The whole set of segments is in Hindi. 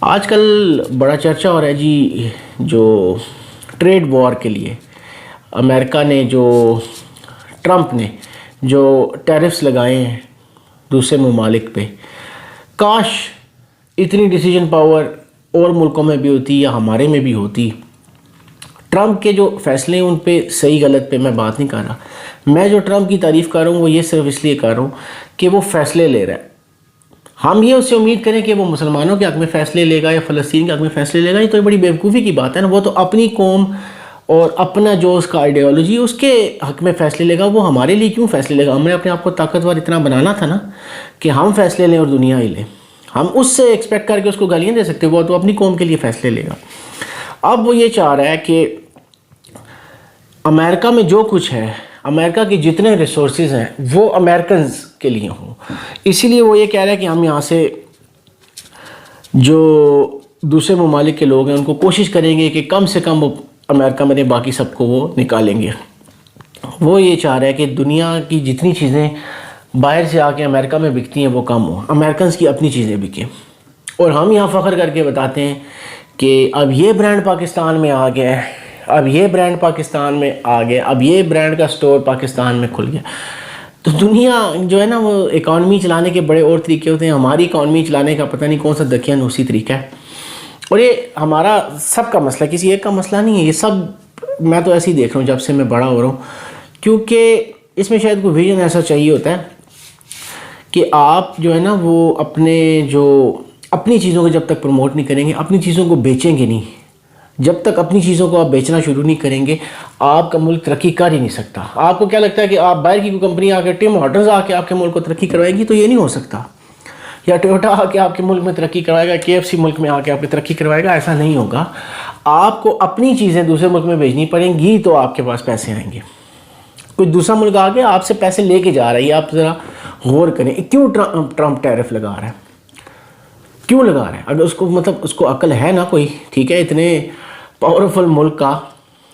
आजकल बड़ा चर्चा हो रहा है जी, जो ट्रेड वॉर के लिए अमेरिका ने ट्रंप ने जो टैरिफ्स लगाए हैं दूसरे ममालिक पे, काश इतनी डिसीजन पावर और मुल्कों में भी होती या हमारे में भी होती। ट्रंप के जो फैसले हैं उन पे सही गलत पे मैं बात नहीं कर रहा। मैं जो ट्रंप की तारीफ़ कर रहा हूँ वो ये सिर्फ इसलिए कर रहा हूँ कि वो फ़ैसले ले रहा है। हम ये उससे उम्मीद करें कि वो मुसलमानों के हक़ में फ़ैसले लेगा या फ़लस्तीन के हक़ में फ़ैसले लेगा, ये तो बड़ी बेवकूफ़ी की बात है ना। वो तो अपनी कौम और अपना जो उसका आइडियोलॉजी उसके हक़ में फ़ैसले लेगा, वो हमारे लिए क्यों फ़ैसले लेगा। हमने अपने आप को ताकतवर इतना बनाना था ना कि हम फ़ैसले लें और दुनिया ही ले। हम उससे एक्सपेक्ट करके उसको गालियाँ दे सकते, वो तो अपनी कौम के लिए फ़ैसले लेगा। अब वो ये चाह रहा है कि अमेरिका में जो कुछ है, अमेरिका के जितने रिसोर्सेज हैं वो अमेरिकन्स के लिए हों। इसीलिए वो ये कह रहा है कि हम यहाँ से जो दूसरे ममालिक के लोग हैं उनको कोशिश करेंगे कि कम से कम वो अमेरिका में, बाकी सबको वो निकालेंगे। वो ये चाह रहा है कि दुनिया की जितनी चीज़ें बाहर से आके अमेरिका में बिकती हैं वो कम हो, अमेरिकन्स की अपनी चीज़ें बिकें। और हम यहाँ फ़ख्र करके बताते हैं कि अब ये ब्रांड पाकिस्तान में आ गया है, अब ये ब्रांड पाकिस्तान में आ गया, अब ये ब्रांड का स्टोर पाकिस्तान में खुल गया। तो दुनिया जो है ना, वो इकॉनमी चलाने के बड़े और तरीके होते हैं। हमारी इकॉनमी चलाने का पता नहीं कौन सा दकियानूसी तरीका है। और ये हमारा सबका मसला, किसी एक का मसला नहीं है। ये सब मैं तो ऐसे ही देख रहा हूँ जब से मैं बड़ा हो रहा हूँ, क्योंकि इसमें शायद कोई विजन ऐसा चाहिए होता है कि आप जो है ना वो अपनी चीज़ों को जब तक प्रमोट नहीं करेंगे, अपनी चीज़ों को बेचेंगे नहीं, जब तक अपनी चीज़ों को आप बेचना शुरू नहीं करेंगे, आपका मुल्क तरक्की कर ही नहीं सकता। आपको क्या लगता है कि आप बाहर की कोई कंपनी आकर, टिम हॉर्टन्स आके आपके मुल्क को तरक्की करवाएगी? तो ये नहीं हो सकता। या टोयोटा आके आपके मुल्क में तरक्की करवाएगा, KFC मुल्क में आके आपकी तरक्की करवाएगा? ऐसा नहीं होगा। आपको अपनी चीज़ें दूसरे मुल्क में भेजनी पड़ेंगी तो आपके पास पैसे आएंगे। कोई दूसरा मुल्क आके आपसे पैसे लेके जा रहा है, आप ज़रा गौर करें क्यों ट्रंप टैरिफ लगा रहा है, क्यों लगा रहा है। अगर उसको अक्ल है ना कोई, ठीक है, इतने पावरफुल मुल्क का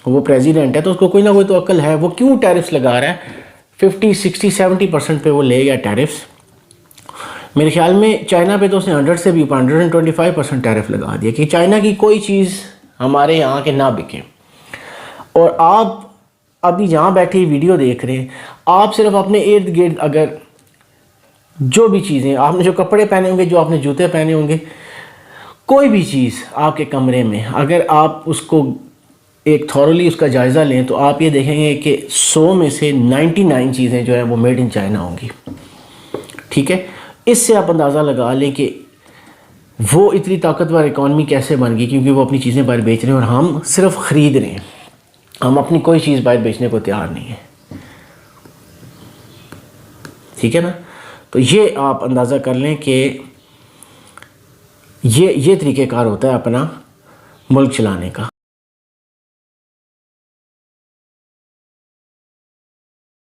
वो प्रेसिडेंट है तो उसको कोई ना कोई तो अक्ल है। वो क्यों टैरिफ्स लगा रहा है? 50, 60, 70% पे वो ले गया टैरिफ्स। मेरे ख्याल में चाइना पे तो उसने 100 से भी ऊपर 125% टैरिफ लगा दिया कि चाइना की कोई चीज़ हमारे यहाँ के ना बिके। और आप अभी जहाँ बैठे वीडियो देख रहे हैं, आप सिर्फ अपने इर्द गिर्द अगर जो भी चीज़ें, आपने जो कपड़े पहने होंगे, जो आपने जूते पहने होंगे, कोई भी चीज़ आपके कमरे में, अगर आप उसको एक थॉरली उसका जायज़ा लें तो आप ये देखेंगे कि 100 में से 99 चीज़ें जो है वो मेड इन चाइना होंगी। ठीक है, इससे आप अंदाज़ा लगा लें कि वो इतनी ताकतवर इकॉनमी कैसे बन गई, क्योंकि वो अपनी चीज़ें बाहर बेच रहे हैं और हम सिर्फ ख़रीद रहे हैं। हम अपनी कोई चीज़ बाहर बेचने को तैयार नहीं है। ठीक है ना। तो ये आप अंदाज़ा कर लें कि ये तरीक़ेकार होता है अपना मुल्क चलाने का।